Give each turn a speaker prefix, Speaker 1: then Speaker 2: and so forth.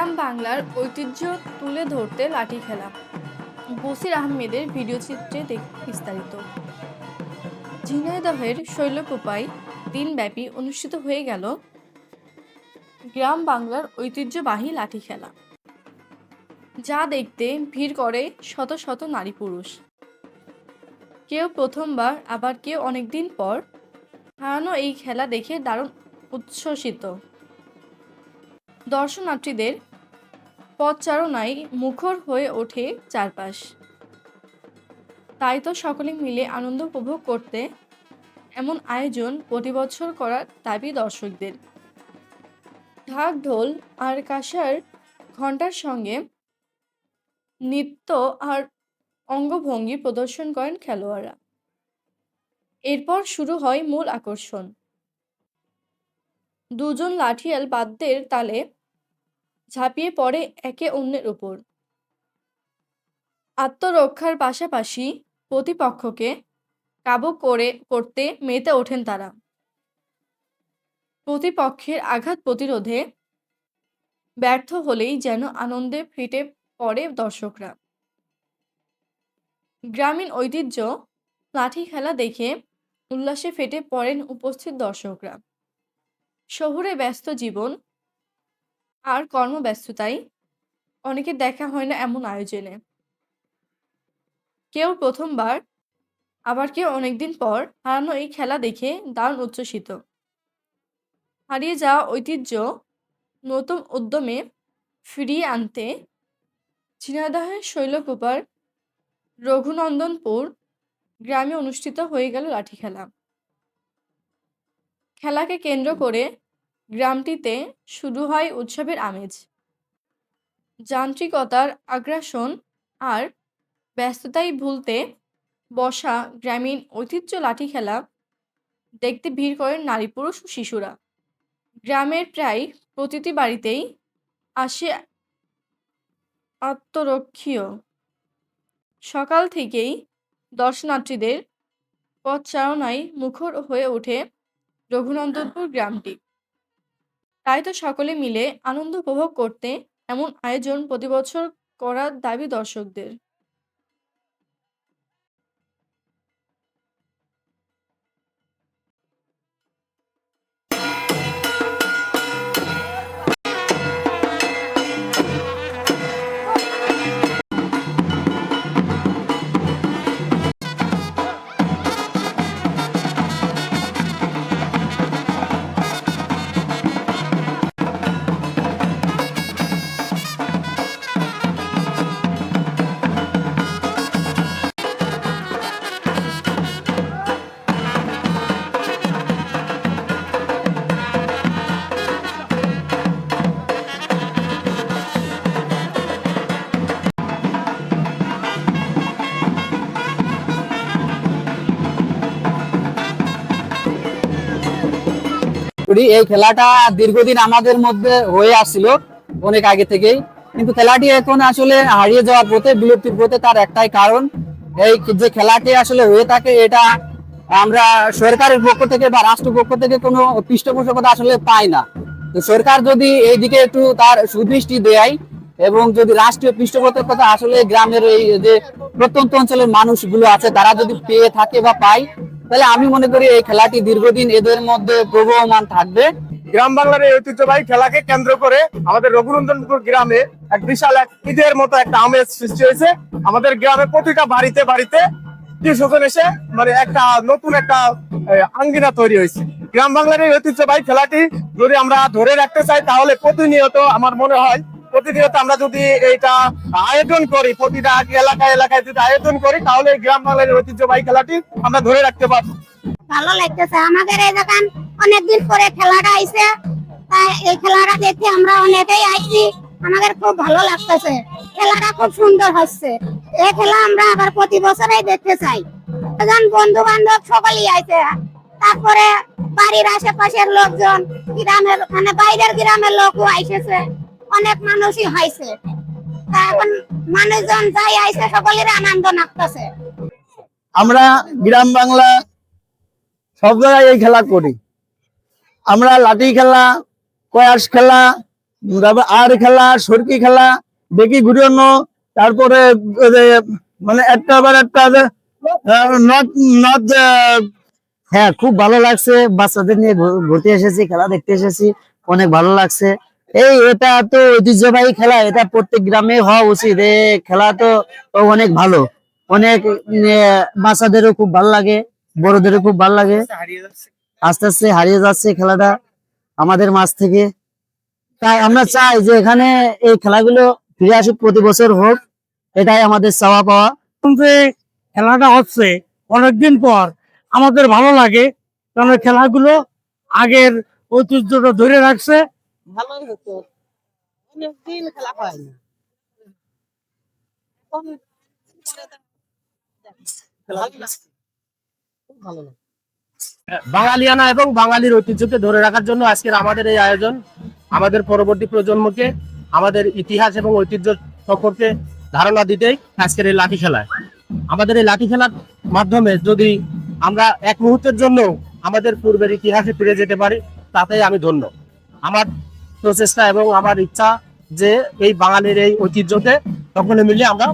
Speaker 1: গ্রাম বাংলার ঐতিহ্য তুলে ধরতে লাঠি খেলা। বসির আহমেদের ভিডিও চিত্রে বিস্তারিত। ঝিনাইদহের শৈলকুপায় দিনব্যাপী অনুষ্ঠিত হয়ে গেল গ্রাম বাংলার ঐতিহ্যবাহী লাঠি খেলা, যা দেখতে ভিড় করে শত শত নারী পুরুষ। কেউ প্রথমবার, আবার কেউ অনেকদিন পর হারানো এই খেলা দেখে দারুণ উচ্ছ্বসিত। দর্শনার্থীদের পথচারণায় মুখর হয়ে ওঠে চারপাশ। তাই তো সকলে মিলে আনন্দ উপভোগ করতে এমন আয়োজন প্রতি বছর করার দাবি দর্শকদের। ঢাক ঢোল আর কাঁসার ঘণ্টার সঙ্গে নৃত্য আর অঙ্গভঙ্গি প্রদর্শন করেন খেলোয়াড়রা। এরপর শুরু হয় মূল আকর্ষণ। দুজন লাঠিয়াল বাদ্যের তালে ঝাঁপিয়ে পড়ে একে অন্যের উপর। আত্মরক্ষার পাশাপাশি প্রতিপক্ষকে কাবু করতে মেতে ওঠেন তারা। প্রতিপক্ষের আঘাত প্রতিরোধে ব্যর্থ হলেই যেন আনন্দে ফেটে পড়ে দর্শকরা। গ্রামীণ ঐতিহ্য লাঠি খেলা দেখে উল্লাসে ফেটে পড়েন উপস্থিত দর্শকরা। শহুরে ব্যস্ত জীবন আর কর্মব্যস্ততায় অনেকে দেখা হয় না এমন আয়োজনে। কেউ প্রথমবার, আবার কেউ অনেকদিন পর হারানো এই খেলা দেখে দারুণ উচ্ছ্বসিত। হারিয়ে যাওয়া ঐতিহ্য নতুন উদ্যমে ফিরিয়ে আনতে ঝিনাইদহের শৈলকুপার রঘুনন্দনপুর গ্রামে অনুষ্ঠিত হয়ে গেল লাঠি খেলা। খেলাকে কেন্দ্র করে গ্রামটিতে শুরু হয় উৎসবের আমেজ। যান্ত্রিকতার আগ্রাসন আর ব্যস্ততায় ভুলতে বসা গ্রামীণ ঐতিহ্য লাঠি খেলা দেখতে ভিড় করেন নারী, পুরুষ ও শিশুরা। গ্রামের প্রায় প্রতিটি বাড়িতেই আসে আত্মরক্ষীয়। সকাল থেকেই দর্শনার্থীদের পথচারণায় মুখর হয়ে ওঠে রঘুনন্দনপুর গ্রামটি। তাই তো সকলে মিলে আনন্দ উপভোগ করতে এমন আয়োজন প্রতি বছর করার দাবি দর্শকদের।
Speaker 2: এই খেলাটা দীর্ঘদিন আমাদের মধ্যে হয়ে আসছিল অনেক আগে থেকেই, কিন্তু খেলাটি এখন আসলে হারিয়ে যাওয়ার পথে, বিলুপ্তির পথে। তার একটাই কারণ, এই যে খেলাটি আসলে হয়ে থাকে এটা আমরা সরকারের পক্ষ থেকে বা রাষ্ট্র পক্ষ থেকে কোনো পৃষ্ঠপোষকতা আসলে পাই না। তো সরকার যদি এইদিকে একটু তার সুদৃষ্টি দেয় এবং যদি রাষ্ট্রীয় পৃষ্ঠপোষকতা আসলে গ্রামের এই যে প্রত্যন্ত অঞ্চলের মানুষগুলো আছে তারা যদি পেয়ে থাকে বা পায়, তাহলে আমি মনে করি এই খেলাটি দীর্ঘদিন এদের মধ্যে প্রবহমান থাকবে।
Speaker 3: গ্রাম বাংলার এই ঐতিহ্যবাহী খেলাকে কেন্দ্র করে আমাদের রঘুনন্দনপুর গ্রামে এক বিশাল এক ঈদের মতো একটা আমেজ সৃষ্টি হয়েছে। আমাদের গ্রামে প্রতিটা বাড়িতে বাড়িতে কৃষকজন এসে মানে একটা নতুন একটা আঙ্গিনা তৈরি হয়েছে। গ্রাম বাংলার এই ঐতিহ্যবাহী খেলাটি যদি আমরা ধরে রাখতে চাই তাহলে প্রতিনিয়ত আমার মনে হয় প্রতিনিয়ত আমরা যদি এটা আয়োজন করি, প্রতিটা এলাকায় এলাকায় যদি আয়োজন করি তাহলে গ্রাম বাংলার ঐতিহ্যবাহী খেলাটি আমরা ধরে রাখতে পারবো।
Speaker 4: ভালো লাগতেছে আমাদের এই দোকান অনেকদিন পরে খেলাটা আইছে, তাই এই খেলাটা দেখে আমরা অনেকেই আইছি। আমাদের খুব ভালো লাগতেছে, খেলাটা খুব সুন্দর হচ্ছে। এই খেলা আমরা আবার প্রতি বছরই দেখতে চাই। বন্ধু বান্ধব সকলেই আইছে, তারপরে বাড়ির আশেপাশের লোকজন, গ্রামের মানে বাইরের গ্রামের লোকও আইসেছে, অনেক মানুষই হয়েছে। তা এখন মানুষজন যাই আইছে সকলের আনন্দ লাগতেছে।
Speaker 2: আমরা গ্রাম বাংলা সব জায়গায় এই খেলা করি। আমরা লাঠি খেলা, কয়াস খেলা,
Speaker 3: তারপর আর খেলা, সরকি খেলা, দেখি ঘুরানো, তারপরে ওই যে মানে একটা আবার একটা নট নট
Speaker 2: হ্যাঁ, খুব ভালো লাগছে, বাচ্চাদের নিয়ে ঘুরতে এসেছি, খেলা দেখতে এসেছি, অনেক ভালো লাগছে। এটা তো ঐতিহ্যবাহী খেলা, এটা প্রত্যেক গ্রামে হওয়া উচিত। এই খেলা তো অনেক ভালো, অনেক বাচ্চাদেরও খুব ভালো লাগে, বড়দেরও খুব ভালো লাগে। আস্তে আস্তে হারিয়ে যাচ্ছে খেলাটা আমাদের মাঝ থেকে। তাই আমরা চাই যে এখানে এই খেলাগুলো ফিরে আসুক, প্রতি বছর হোক, এটাই আমাদের চাওয়া পাওয়া।
Speaker 5: যে খেলাটা হচ্ছে অনেকদিন পর, আমাদের ভালো লাগে, কারণ এই খেলাগুলো আগের ঐতিহ্যটা ধরে রাখছে।
Speaker 2: ভালোই হতো, অনেকদিন খেলা হয় না।
Speaker 5: বাঙালিয়ানা এবং বাঙালির ঐতিহ্যকে ধরে রাখার জন্য আজকের আমাদের এই আয়োজন, আমাদের পরবর্তী প্রজন্মকে আমাদের ইতিহাস এবং ঐতিহ্য সম্পর্কে ধারণা দিতেই আজকের এই লাঠি খেলায়। আমাদের এই লাঠি খেলার মাধ্যমে যদি আমরা এক মুহূর্তের জন্য আমাদের পূর্বের ইতিহাসে ফিরে যেতে পারি, তাতেই আমি ধন্য। আমার প্রচেষ্টা এবং আমার ইচ্ছা যে এই বাঙালির এই ঐতিহ্যকে সকলে মিলে আমরা